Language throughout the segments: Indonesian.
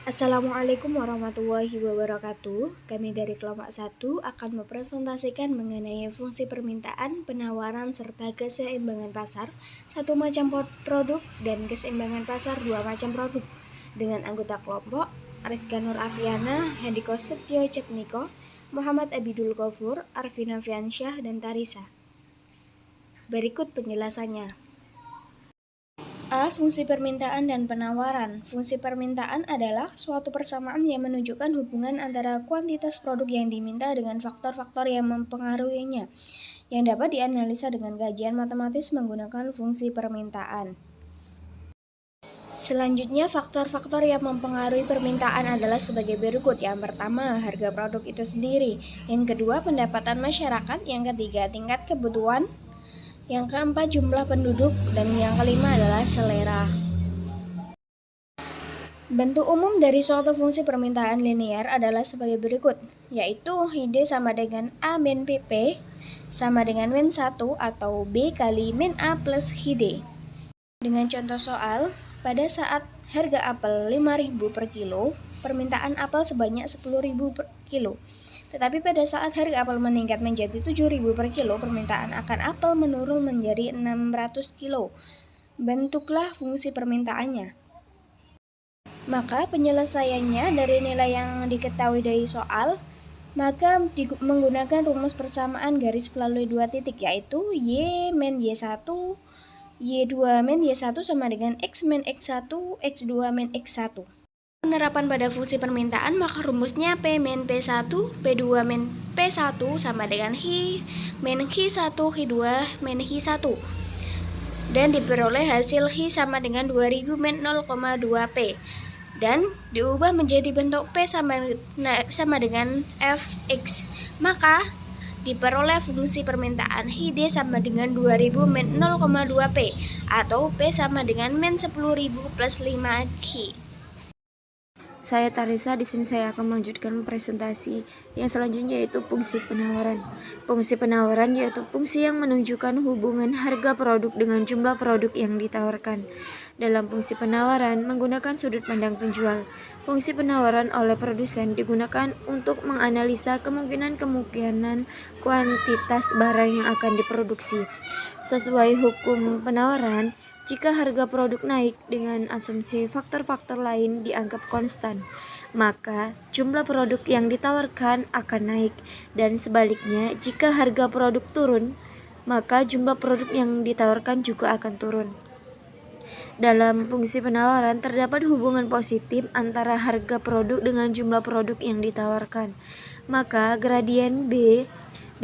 Assalamualaikum warahmatullahi wabarakatuh. Kami dari kelompok 1 akan mempresentasikan mengenai fungsi permintaan, penawaran, serta keseimbangan pasar, satu macam produk, dan keseimbangan pasar dua macam produk. Dengan anggota kelompok, Rizka Nur Afiana, Hendiko Setio Cetniko, Muhammad Abidul Ghafur, Arvina Fiansyah, dan Tarisa. Berikut penjelasannya. A. Fungsi permintaan dan penawaran. Fungsi permintaan adalah suatu persamaan yang menunjukkan hubungan antara kuantitas produk yang diminta dengan faktor-faktor yang mempengaruhinya, yang dapat dianalisa dengan kajian matematis menggunakan fungsi permintaan. Selanjutnya, faktor-faktor yang mempengaruhi permintaan adalah sebagai berikut. Yang pertama, harga produk itu sendiri. Yang kedua, pendapatan masyarakat. Yang ketiga, tingkat kebutuhan. Yang keempat, jumlah penduduk. Dan yang kelima adalah selera. Bentuk umum dari suatu fungsi permintaan linear adalah sebagai berikut, yaitu ID sama dengan A min PP sama dengan min 1 atau B kali min A plus ID. Dengan contoh soal, pada saat harga apel 5.000 per kilo, permintaan apel sebanyak 10.000 per kilo. Tetapi pada saat harga apel meningkat menjadi 7.000 per kilo, permintaan akan apel menurun menjadi 600 kilo. Bentuklah fungsi permintaannya. Maka penyelesaiannya dari nilai yang diketahui dari soal, maka menggunakan rumus persamaan garis melalui dua titik, yaitu Y min Y1, Y2 min Y1 sama dengan X min X1, X2 min X1. Penerapan pada fungsi permintaan, maka rumusnya P min P1, P2 min P1 sama dengan Hi min Hi1, Hi2 min Hi1. Dan diperoleh hasil Hi sama dengan 2000 min 0,2 P. Dan diubah menjadi bentuk P sama dengan Fx. Maka diperoleh fungsi permintaan Hd sama dengan 2000 min 0,2 P atau P sama dengan min 10.000 plus 5 Ki. Saya Tarisa, di sini saya akan melanjutkan presentasi yang selanjutnya, yaitu fungsi penawaran. Fungsi penawaran yaitu fungsi yang menunjukkan hubungan harga produk dengan jumlah produk yang ditawarkan. Dalam fungsi penawaran menggunakan sudut pandang penjual. Fungsi penawaran oleh produsen digunakan untuk menganalisa kemungkinan kuantitas barang yang akan diproduksi. Sesuai hukum penawaran, jika harga produk naik dengan asumsi faktor-faktor lain dianggap konstan, maka jumlah produk yang ditawarkan akan naik, dan sebaliknya jika harga produk turun, maka jumlah produk yang ditawarkan juga akan turun. Dalam fungsi penawaran terdapat hubungan positif antara harga produk dengan jumlah produk yang ditawarkan, maka gradien B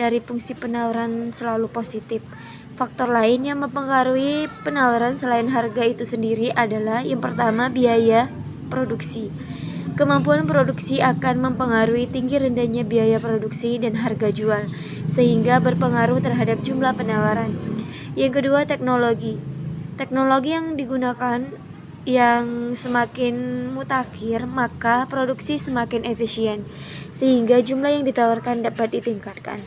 dari fungsi penawaran selalu positif. Faktor lain yang mempengaruhi penawaran selain harga itu sendiri adalah yang pertama, biaya produksi. Kemampuan produksi akan mempengaruhi tinggi rendahnya biaya produksi dan harga jual, sehingga berpengaruh terhadap jumlah penawaran. Yang kedua, teknologi. Teknologi yang digunakan yang semakin mutakhir, maka produksi semakin efisien, sehingga jumlah yang ditawarkan dapat ditingkatkan.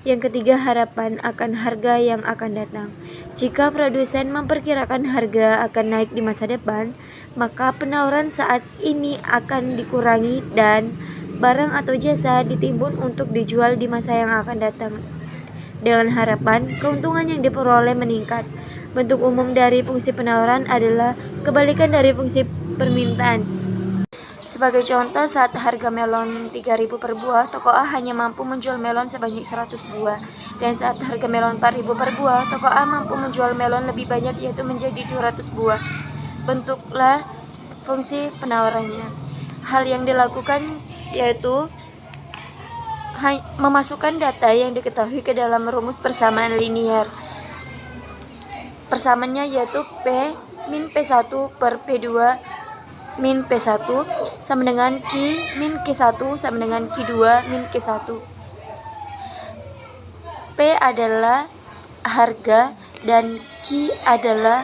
Yang ketiga, harapan akan harga yang akan datang. Jika produsen memperkirakan harga akan naik di masa depan, maka penawaran saat ini akan dikurangi dan barang atau jasa ditimbun untuk dijual di masa yang akan datang. Dengan harapan, keuntungan yang diperoleh meningkat. Bentuk umum dari fungsi penawaran adalah kebalikan dari fungsi permintaan. Sebagai contoh, saat harga melon 3.000 per buah, toko A hanya mampu menjual melon sebanyak 100 buah. Dan saat harga melon 4.000 per buah, toko A mampu menjual melon lebih banyak, yaitu menjadi 200 buah. Bentuklah fungsi penawarannya. Hal yang dilakukan yaitu memasukkan data yang diketahui ke dalam rumus persamaan linear. Persamaannya yaitu P min P1 per P2 min P1 sama dengan Q min Q1 sama dengan Q2 min Q1. P adalah harga dan Q adalah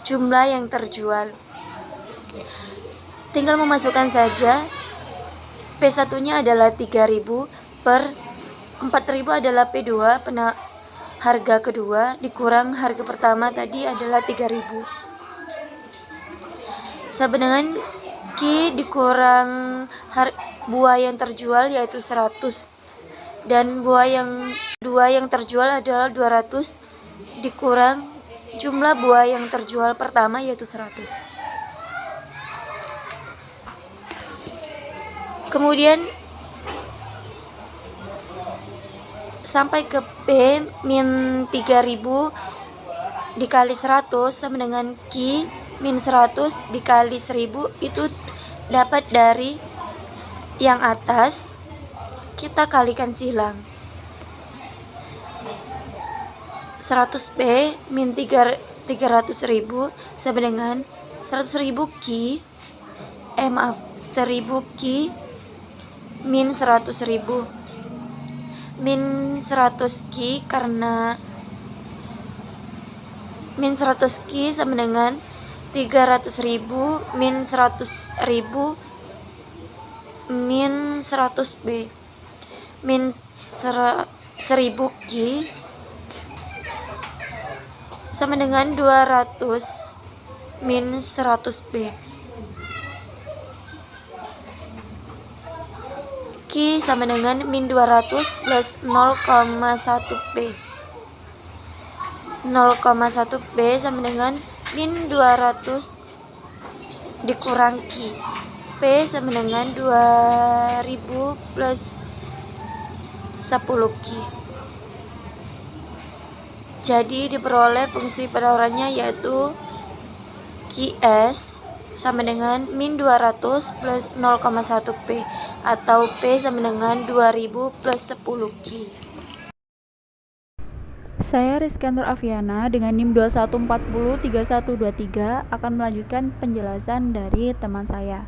jumlah yang terjual. Tinggal memasukkan saja. P1 nya adalah 3.000 per 4.000 adalah P2 harga kedua dikurang harga pertama tadi adalah 3.000. Sama dengan Q dikurang buah yang terjual yaitu 100, dan buah yang terjual adalah 200 dikurang jumlah buah yang terjual pertama yaitu 100. Kemudian sampai ke P min 3000 dikali 100 sama dengan Q min 100 dikali 1000. Itu dapat dari yang atas kita kalikan silang. 100P min 300.000 sama dengan 100.000 Q 1000 Q min 100.000. Min 100 Q karena min 100 Q sama dengan 300.000 min 100.000 min 100 B min 1000 Q sama dengan 200 min 100 B. Q sama dengan min 200 plus 0,1 B. 0,1 B sama dengan min 200 dikurang Q. P sama dengan 2000 plus 10 Q. Jadi diperoleh fungsi penawarannya yaitu Qs sama dengan min 200 plus 0,1 P atau P sama dengan 2000 plus 10 Q. Saya Rizky Nur Aviana dengan NIM 21403123 akan melanjutkan penjelasan dari teman saya.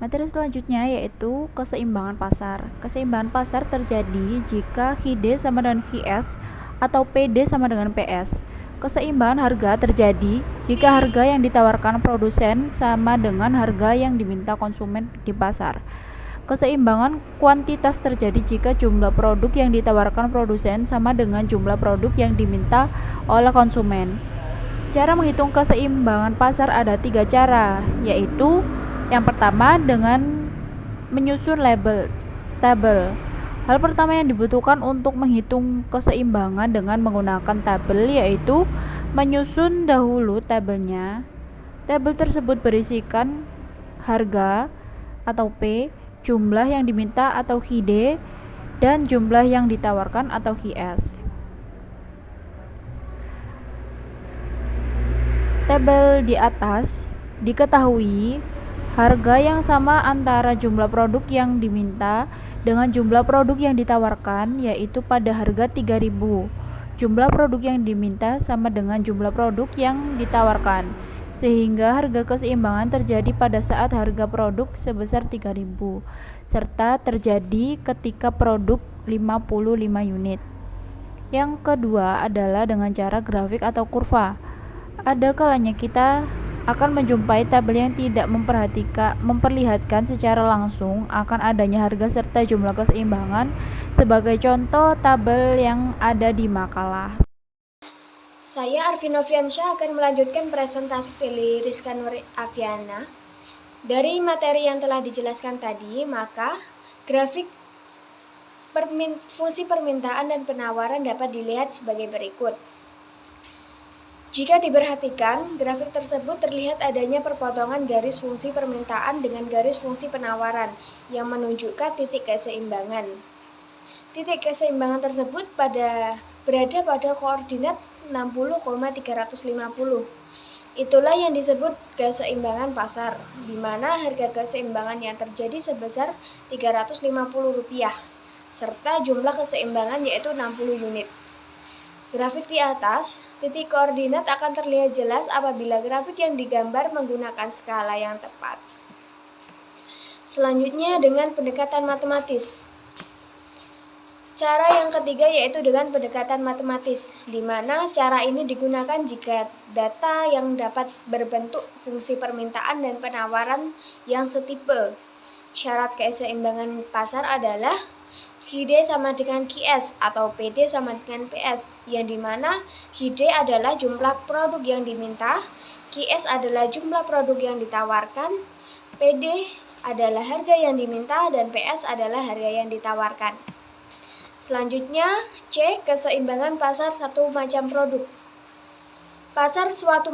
Materi selanjutnya yaitu keseimbangan pasar. Keseimbangan pasar terjadi jika QD sama dengan QS atau PD sama dengan PS. Keseimbangan harga terjadi jika harga yang ditawarkan produsen sama dengan harga yang diminta konsumen di pasar. Keseimbangan kuantitas terjadi jika jumlah produk yang ditawarkan produsen sama dengan jumlah produk yang diminta oleh konsumen. Cara menghitung keseimbangan pasar ada 3 cara, yaitu yang pertama dengan menyusun tabel. Hal pertama yang dibutuhkan untuk menghitung keseimbangan dengan menggunakan tabel yaitu menyusun dahulu tabelnya. Tabel tersebut berisikan harga atau P, jumlah yang diminta atau QD, dan jumlah yang ditawarkan atau QS. Tabel di atas diketahui harga yang sama antara jumlah produk yang diminta dengan jumlah produk yang ditawarkan, yaitu pada harga 3000. Jumlah produk yang diminta sama dengan jumlah produk yang ditawarkan, sehingga harga keseimbangan terjadi pada saat harga produk sebesar 3000, serta terjadi ketika produk 55 unit. Yang kedua adalah dengan cara grafik atau kurva. Ada kalanya kita akan menjumpai tabel yang tidak memperlihatkan secara langsung akan adanya harga serta jumlah keseimbangan. Sebagai contoh tabel yang ada di makalah. Saya Arvin Noviansyah akan melanjutkan presentasi dari Rizky Nur Aviana. Dari materi yang telah dijelaskan tadi, maka grafik fungsi permintaan dan penawaran dapat dilihat sebagai berikut. Jika diperhatikan, grafik tersebut terlihat adanya perpotongan garis fungsi permintaan dengan garis fungsi penawaran yang menunjukkan titik keseimbangan. Titik keseimbangan tersebut berada pada koordinat 60,350. Itulah yang disebut keseimbangan pasar, di mana harga keseimbangan yang terjadi sebesar Rp350, serta jumlah keseimbangan yaitu 60 unit. Grafik di atas, titik koordinat akan terlihat jelas apabila grafik yang digambar menggunakan skala yang tepat. Selanjutnya dengan pendekatan matematis. Cara yang ketiga yaitu dengan pendekatan matematis, di mana cara ini digunakan jika data yang dapat berbentuk fungsi permintaan dan penawaran yang setipe. Syarat keseimbangan pasar adalah QD sama dengan QS atau PD sama dengan PS, yang dimana QD adalah jumlah produk yang diminta, QS adalah jumlah produk yang ditawarkan, PD adalah harga yang diminta dan PS adalah harga yang ditawarkan. Selanjutnya, C. Keseimbangan pasar satu macam produk. Pasar satu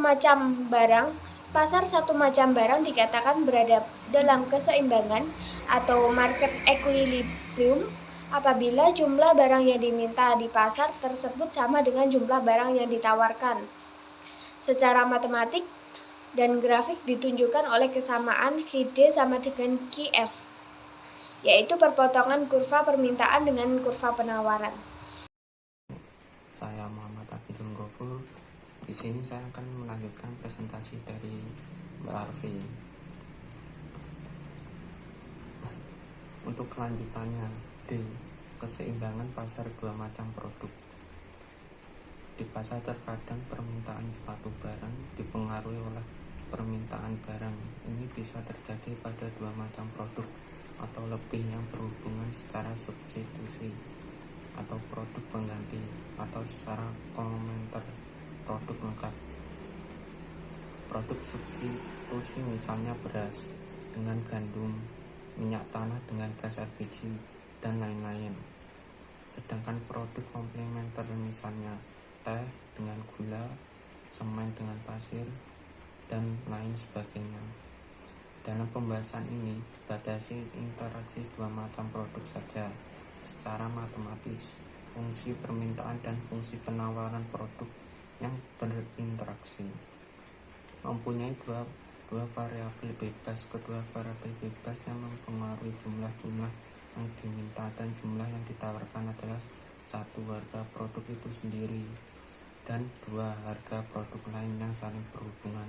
macam barang dikatakan berada dalam keseimbangan atau market equilibrium apabila jumlah barang yang diminta di pasar tersebut sama dengan jumlah barang yang ditawarkan. Secara matematik dan grafik ditunjukkan oleh kesamaan QD sama dengan QF, yaitu perpotongan kurva permintaan dengan kurva penawaran. Saya Muhammad Abidul Ghafur. Di sini saya akan melanjutkan presentasi dari Mbak Arfi. Untuk kelanjutannya, D. Keseimbangan pasar dua macam produk. Di pasar terkadang permintaan suatu barang dipengaruhi oleh permintaan barang. Ini bisa terjadi pada dua macam produk atau lebih yang berhubungan secara substitusi atau produk pengganti atau secara komplementer produk lengkap. Produk substitusi misalnya beras dengan gandum, minyak tanah dengan gas LPG, dan lain-lain. Sedangkan produk komplementer misalnya teh dengan gula, semen dengan pasir, dan lain sebagainya. Dalam pembahasan ini dibatasi interaksi dua macam produk saja. Secara matematis, fungsi permintaan dan fungsi penawaran produk yang berinteraksi mempunyai dua variabel bebas. Kedua variabel bebas yang mempengaruhi jumlah yang diminta dan jumlah yang ditawarkan adalah satu, harga produk itu sendiri, dan dua, harga produk lain yang saling berhubungan.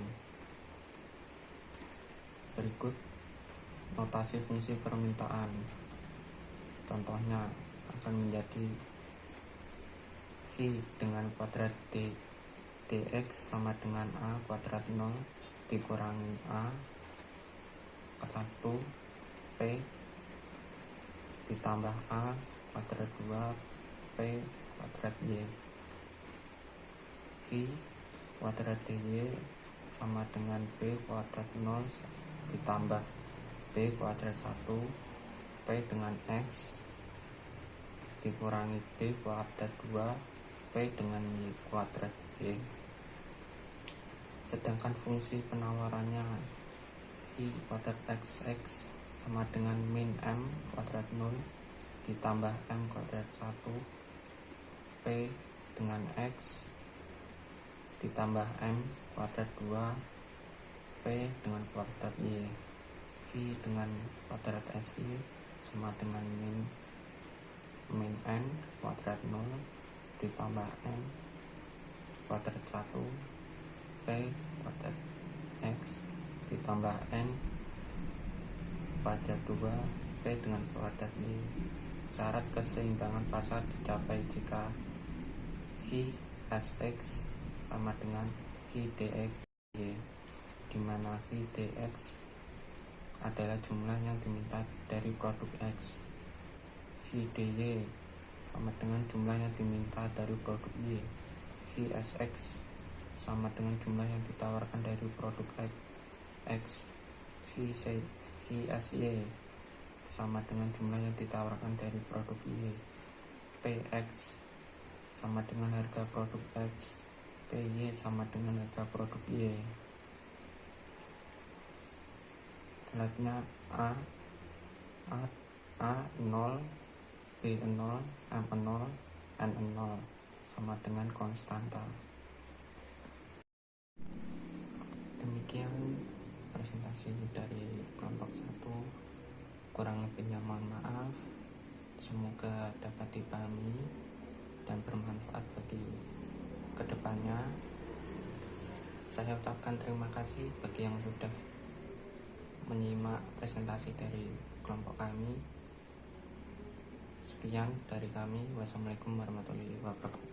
Berikut notasi fungsi permintaan. Contohnya akan menjadi V dengan kuadrat dx sama dengan A kuadrat 0 dikurangi A 1 P ditambah A kuadrat 2 P kuadrat Y. V kuadrat dy sama dengan B kuadrat 0 ditambah B kuadrat 1 P dengan X dikurangi B kuadrat 2 P dengan Y kuadrat Y. Sedangkan fungsi penawarannya V kuadrat XX sama dengan min M kuadrat 0 ditambah M kuadrat 1 P dengan X ditambah M kuadrat 2 P dengan kuadrat Y. V dengan kuadrat SY sama dengan min N kuadrat 0 ditambah M kuadrat 1 P kuadrat X ditambah N kuadrat 2 P dengan kuadrat Y. Syarat keseimbangan pasar dicapai jika V SX sama dengan V DX Y, di mana V DX adalah jumlah yang diminta dari produk X. V DY sama dengan jumlah yang diminta dari produk Y. V SX sama dengan jumlah yang ditawarkan dari produk X. V SY sama dengan jumlah yang ditawarkan dari produk Y. PX sama dengan harga produk X. PY sama dengan harga produk Y. Selanjutnya A0, B0, M0, N0 sama dengan konstanta. Demikian presentasi dari kelompok 1. Kurang lebihnya mohon maaf. Semoga dapat dipahami dan bermanfaat bagi kedepannya. Saya ucapkan terima kasih bagi yang sudah menyimak presentasi dari kelompok kami. Sekian dari kami. Wassalamualaikum warahmatullahi wabarakatuh.